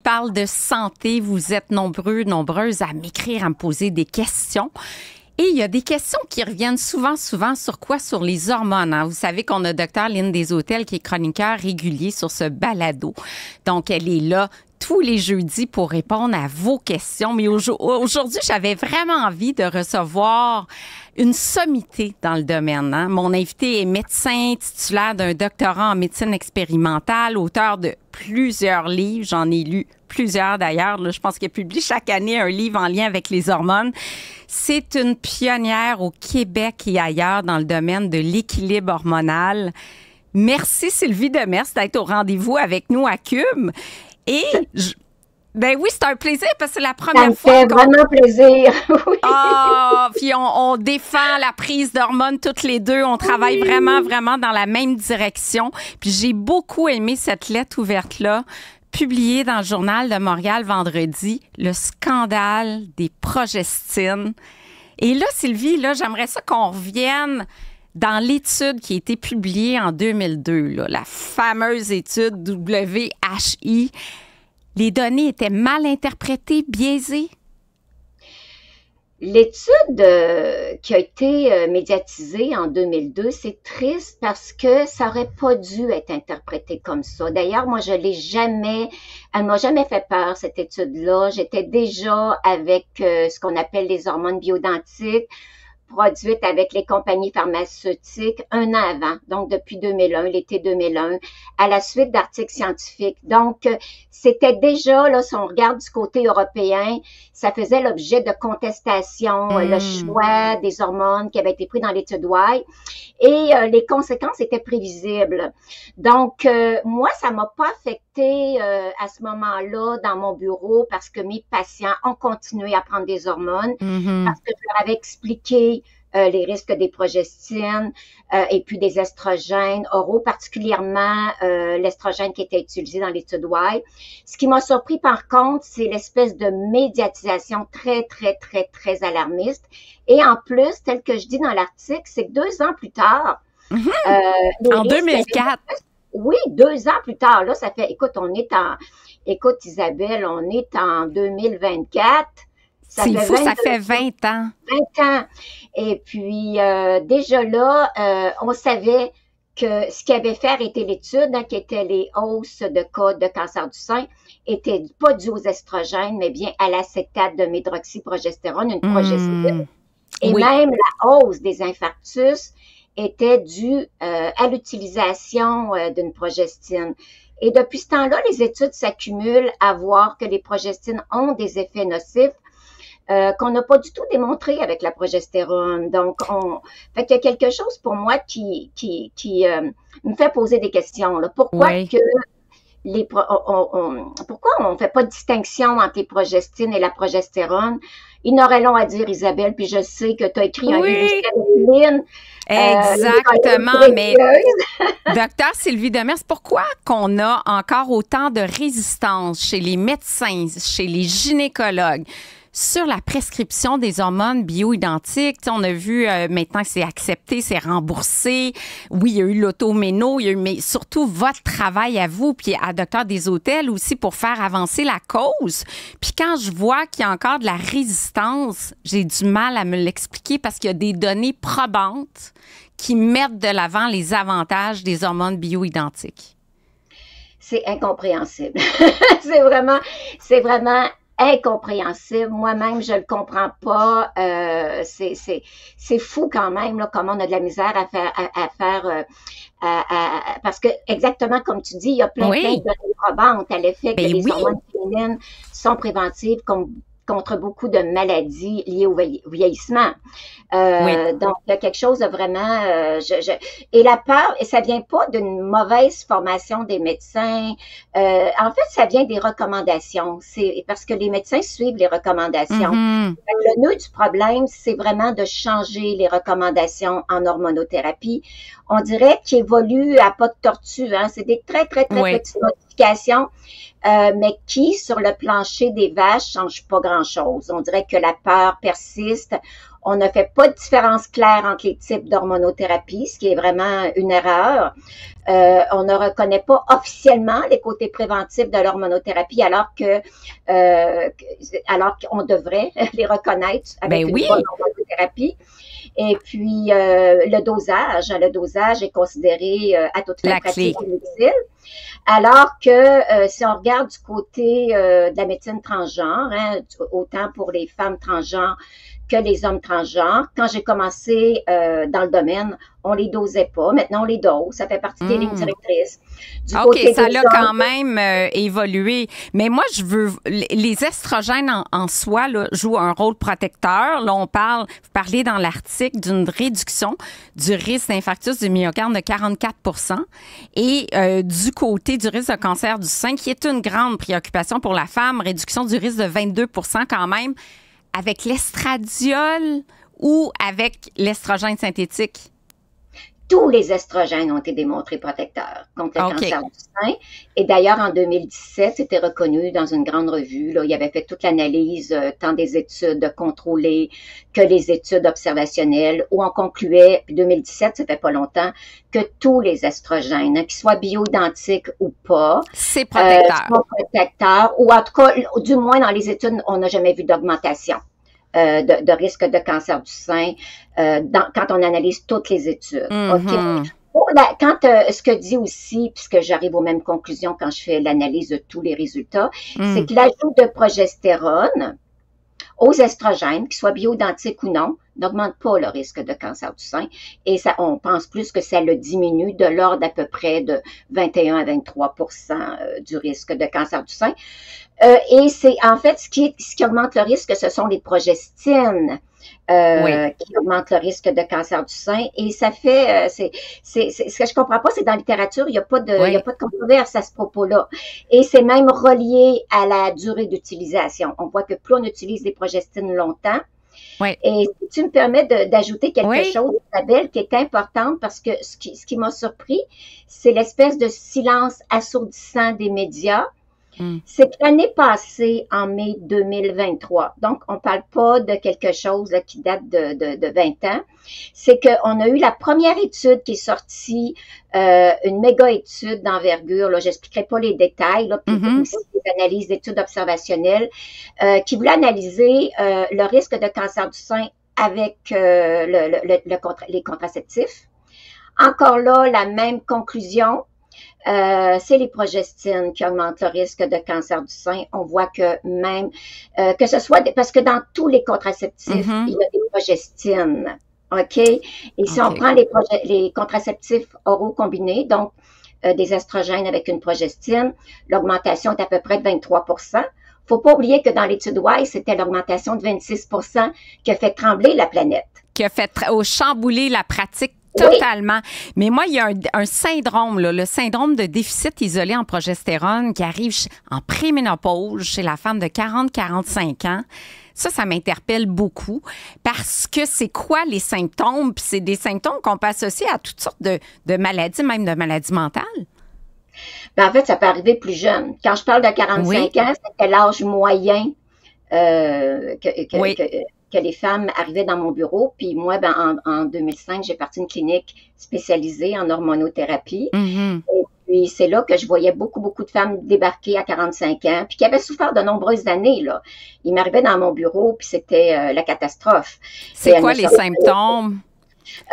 parle de santé. Vous êtes nombreuses à m'écrire, à me poser des questions. Et il y a des questions qui reviennent souvent sur quoi? Sur les hormones. Hein? Vous savez qu'on a Dr Lynne Desautels qui est chroniqueur régulier sur ce balado. Donc, elle est là tous les jeudis pour répondre à vos questions. Mais aujourd'hui, j'avais vraiment envie de recevoir une sommité dans le domaine. Hein? Mon invité est médecin, titulaire d'un doctorat en médecine expérimentale, auteur de plusieurs livres. J'en ai lu plusieurs d'ailleurs. Là, je pense qu'il publie chaque année un livre en lien avec les hormones. C'est une pionnière au Québec et ailleurs dans le domaine de l'équilibre hormonal. Merci Sylvie Demers d'être au rendez-vous avec nous à CUM. Et ben oui, c'est un plaisir parce que c'est la première fois. Ça me fait vraiment plaisir. Oui. Ah, puis on défend la prise d'hormones toutes les deux. On travaille vraiment dans la même direction. Puis j'ai beaucoup aimé cette lettre ouverte-là, publiée dans le Journal de Montréal vendredi, le scandale des progestines. Et là, Sylvie, là, j'aimerais ça qu'on revienne dans l'étude qui a été publiée en 2002, là, la fameuse étude WHI. Les données étaient mal interprétées, biaisées? L'étude qui a été médiatisée en 2002, c'est triste parce que ça aurait pas dû être interprété comme ça. D'ailleurs, moi, elle m'a jamais fait peur, cette étude-là. J'étais déjà avec ce qu'on appelle les hormones bioidentiques, produites avec les compagnies pharmaceutiques un an avant, donc depuis 2001, l'été 2001, à la suite d'articles scientifiques. Donc, c'était déjà, là, si on regarde du côté européen, ça faisait l'objet de contestations, le choix des hormones qui avaient été pris dans l'étude WHI, et les conséquences étaient prévisibles. Donc, moi, ça m'a pas affecté à ce moment-là dans mon bureau parce que mes patients ont continué à prendre des hormones, parce que je leur avais expliqué les risques des progestines et puis des estrogènes oraux, particulièrement l'estrogène qui était utilisé dans l'étude WHI. Ce qui m'a surpris par contre, c'est l'espèce de médiatisation très alarmiste. Et en plus, tel que je dis dans l'article, c'est que 2 ans plus tard, en 2004. Oui, 2 ans plus tard, là, ça fait, écoute Isabelle, on est en 2024. C'est fou, ça fait 20 ans. 20 ans. Et puis, déjà là, on savait que ce qui avait fait arrêter l'étude, qui étaient les hausses de cas de cancer du sein, était pas dû aux estrogènes, mais bien à l'acétate de médroxyprogestérone, une progestine. Et même la hausse des infarctus était due à l'utilisation d'une progestine. Et depuis ce temps-là, les études s'accumulent à voir que les progestines ont des effets nocifs qu'on n'a pas du tout démontré avec la progestérone. Donc, fait qu'il y a quelque chose pour moi qui me fait poser des questions. Là. Pourquoi pourquoi on fait pas de distinction entre les progestines et la progestérone? Il n'aurait long à dire, Isabelle, puis je sais que tu as écrit un livre. Exactement, mais docteur Sylvie Demers, pourquoi qu'on a encore autant de résistance chez les médecins, chez les gynécologues, sur la prescription des hormones bioidentiques? T'sais, on a vu maintenant que c'est accepté, c'est remboursé. Oui, il y a eu l'automéno, mais surtout votre travail à vous, puis à Dr Desautels aussi pour faire avancer la cause. Puis quand je vois qu'il y a encore de la résistance, j'ai du mal à me l'expliquer parce qu'il y a des données probantes qui mettent de l'avant les avantages des hormones bioidentiques. C'est incompréhensible. c'est vraiment incompréhensible. Moi-même, je le comprends pas. C'est fou quand même, là, comment on a de la misère à faire parce que exactement comme tu dis, il y a plein de données probantes à l'effet que les hormones féminines sont préventives contre beaucoup de maladies liées au vieillissement. Donc, il y a quelque chose de vraiment... Et la peur, et ça vient pas d'une mauvaise formation des médecins. En fait, ça vient des recommandations. C'est parce que les médecins suivent les recommandations. Le nœud du problème, c'est vraiment de changer les recommandations en hormonothérapie. On dirait qu'ils évoluent à pas de tortue. Hein? C'est des très petites modifications. Mais qui, sur le plancher des vaches, change pas grand-chose. On dirait que la peur persiste. On ne fait pas de différence claire entre les types d'hormonothérapie, ce qui est vraiment une erreur. On ne reconnaît pas officiellement les côtés préventifs de l'hormonothérapie alors qu'on devrait les reconnaître avec une bonne hormonothérapie. Et puis, le dosage est considéré à toute fin pratique inutile. Alors que si on regarde du côté de la médecine transgenre, hein, autant pour les femmes transgenres que les hommes transgenres, quand j'ai commencé dans le domaine, on les dosait pas. Maintenant, on les dose. Ça fait partie des lignes directrices. OK, ça l'a quand même évolué. Mais moi, je veux... Les estrogènes en soi là, jouent un rôle protecteur. Là, vous parlez dans l'article d'une réduction du risque d'infarctus du myocarde de 44 et du côté du risque de cancer du sein, qui est une grande préoccupation pour la femme, réduction du risque de 22 quand même, avec l'estradiol ou avec l'estrogène synthétique? Tous les estrogènes ont été démontrés protecteurs contre le cancer du sein. Et d'ailleurs, en 2017, c'était reconnu dans une grande revue. Là, il avait fait toute l'analyse, tant des études contrôlées que les études observationnelles, où on concluait, puis 2017, ça fait pas longtemps, que tous les estrogènes, qu'ils soient bioidentiques ou pas, c'est protecteur. Sont protecteurs, ou en tout cas, du moins dans les études, on n'a jamais vu d'augmentation. De risque de cancer du sein quand on analyse toutes les études. Mm-hmm. Quand ce que dit aussi, puisque j'arrive aux mêmes conclusions quand je fais l'analyse de tous les résultats, c'est que l'ajout de progestérone aux estrogènes, qu'ils soient bioidentiques ou non, n'augmente pas le risque de cancer du sein. Et ça, on pense plus que ça le diminue de l'ordre à peu près de 21 à 23 du risque de cancer du sein. Et c'est en fait ce qui augmente le risque, ce sont les progestines qui augmentent le risque de cancer du sein. Et ça fait, ce que je comprends pas, c'est dans la littérature, il y a pas de controverse à ce propos-là. Et c'est même relié à la durée d'utilisation. On voit que plus on utilise les progestines longtemps, et si tu me permets d'ajouter quelque chose, Isabelle, qui est importante, parce que ce qui m'a surpris, c'est l'espèce de silence assourdissant des médias. C'est que l'année passée, en mai 2023, donc on parle pas de quelque chose là, qui date de 20 ans, c'est qu'on a eu la première étude qui est sortie, une méga étude d'envergure, là, j'expliquerai pas les détails, là, puis aussi des analyses d'études observationnelles, qui voulait analyser le risque de cancer du sein avec les contraceptifs. Encore là, la même conclusion. C'est les progestines qui augmentent le risque de cancer du sein. On voit que même, que ce soit, parce que dans tous les contraceptifs, il y a des progestines, OK? Et si on prend les contraceptifs oraux combinés, donc des estrogènes avec une progestine, l'augmentation est à peu près de 23 Faut pas oublier que dans l'étude WISE, c'était l'augmentation de 26 qui a fait trembler la planète. Qui a fait chambouler la pratique totalement. Mais moi, il y a un syndrome, là, le syndrome de déficit isolé en progestérone qui arrive en préménopause chez la femme de 40-45 ans. Ça m'interpelle beaucoup parce que c'est quoi les symptômes? Puis c'est des symptômes qu'on peut associer à toutes sortes de maladies, même de maladies mentales. Ben, en fait, ça peut arriver plus jeune. Quand je parle de 45 ans, c'était l'âge moyen que les femmes arrivaient dans mon bureau. Puis moi, en 2005, j'ai parti une clinique spécialisée en hormonothérapie. Et puis, c'est là que je voyais beaucoup de femmes débarquer à 45 ans, puis qui avaient souffert de nombreuses années, là. Ils m'arrivaient dans mon bureau, puis c'était la catastrophe. C'est quoi les symptômes?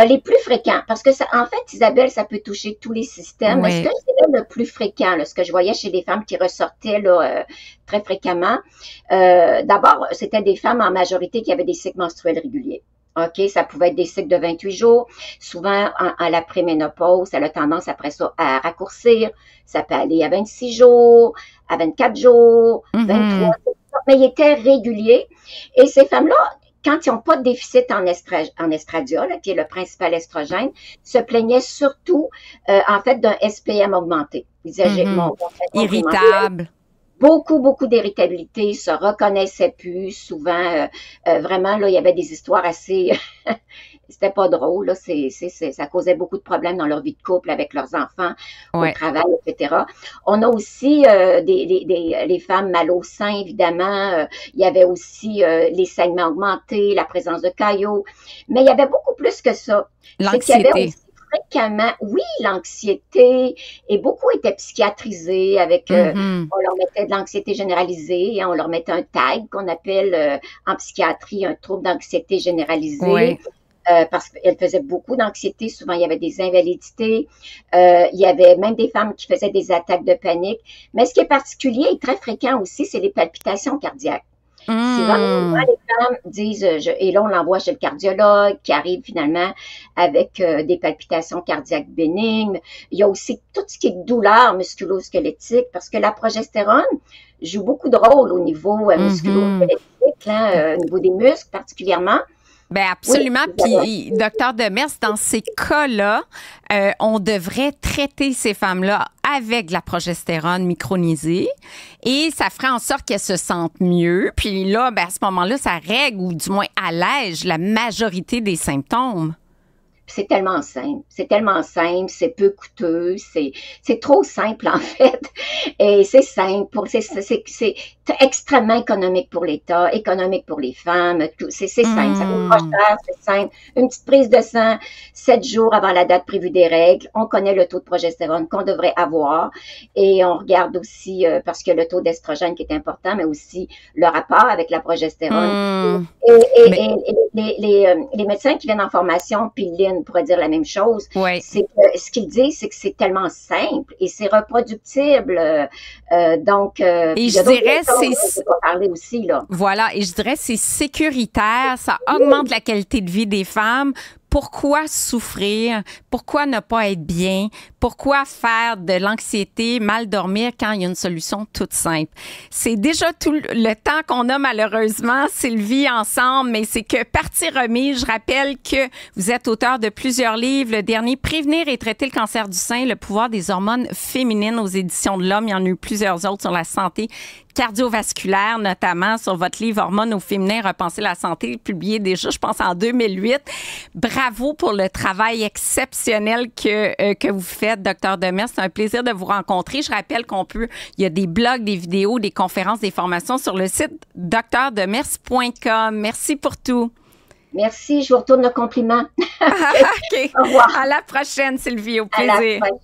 Les plus fréquents, parce que ça, en fait, Isabelle, ça peut toucher tous les systèmes. Mais ce que je dirais le plus fréquent, là, ce que je voyais chez les femmes qui ressortaient là, très fréquemment, d'abord, c'était des femmes en majorité qui avaient des cycles menstruels réguliers. OK, ça pouvait être des cycles de 28 jours. Souvent, à la préménopause, ça a tendance après ça à raccourcir. Ça peut aller à 26 jours, à 24 jours, 23 jours. Mais ils étaient réguliers. Et ces femmes-là, quand ils n'ont pas de déficit en estradiol, qui est le principal estrogène, se plaignaient surtout, en fait, d'un SPM augmenté. Ils disaient, irritable. beaucoup d'irritabilité, se reconnaissaient plus. Souvent, vraiment, là, il y avait des histoires assez... C'était pas drôle, là. Ça causait beaucoup de problèmes dans leur vie de couple avec leurs enfants, au travail, etc. On a aussi les femmes mal au sein, évidemment. Il y avait aussi les saignements augmentés, la présence de caillots. Mais il y avait beaucoup plus que ça. L'anxiété. Fréquemment, oui, l'anxiété, et beaucoup étaient psychiatrisés avec, on leur mettait de l'anxiété généralisée, et on leur mettait un tag qu'on appelle en psychiatrie un trouble d'anxiété généralisée. Oui. Parce qu'elle faisait beaucoup d'anxiété. Souvent, il y avait des invalidités. Il y avait même des femmes qui faisaient des attaques de panique. Mais ce qui est particulier et très fréquent aussi, c'est les palpitations cardiaques. Si vraiment les femmes disent, et là, on l'envoie chez le cardiologue qui arrive finalement avec des palpitations cardiaques bénignes. Il y a aussi tout ce qui est douleur musculo-squelettique parce que la progestérone joue beaucoup de rôle au niveau musculo-squelettique, au niveau des muscles particulièrement. Ben absolument. Puis, docteur Demers, dans ces cas-là, on devrait traiter ces femmes-là avec de la progestérone micronisée et ça ferait en sorte qu'elles se sentent mieux. Puis là, ben, à ce moment-là, ça règle ou du moins allège la majorité des symptômes. C'est tellement simple, c'est peu coûteux, c'est trop simple en fait, et c'est simple, c'est extrêmement économique pour l'État, économique pour les femmes, c'est simple, ça coûte pas cher, c'est simple, une petite prise de sang 7 jours avant la date prévue des règles, on connaît le taux de progestérone qu'on devrait avoir, et on regarde aussi, parce que le taux d'estrogène qui est important, mais aussi le rapport avec la progestérone, les médecins qui viennent en formation, puis Lynn pourrait dire la même chose. C'est que ce qu'ils disent, c'est que c'est tellement simple et c'est reproductible. Donc, et je dirais c'est parler aussi là. Voilà, et je dirais c'est sécuritaire, ça augmente la qualité de vie des femmes. Pourquoi souffrir? Pourquoi ne pas être bien? Pourquoi faire de l'anxiété, mal dormir quand il y a une solution toute simple? C'est déjà tout le temps qu'on a malheureusement, Sylvie, ensemble, mais c'est que partie remise. Je rappelle que vous êtes auteur de plusieurs livres. Le dernier, Prévenir et traiter le cancer du sein, le pouvoir des hormones féminines aux éditions de l'Homme. Il y en a eu plusieurs autres sur la santé cardiovasculaire, notamment sur votre livre Hormones au féminin, repenser la santé, publié déjà, je pense, en 2008. Bravo pour le travail exceptionnel que vous faites, Dr Demers. C'est un plaisir de vous rencontrer. Je rappelle il y a des blogs, des vidéos, des conférences, des formations sur le site drdemers.com. Merci pour tout. Merci, je vous retourne le compliment. OK. Au revoir. À la prochaine, Sylvie. Au plaisir. À la prochaine.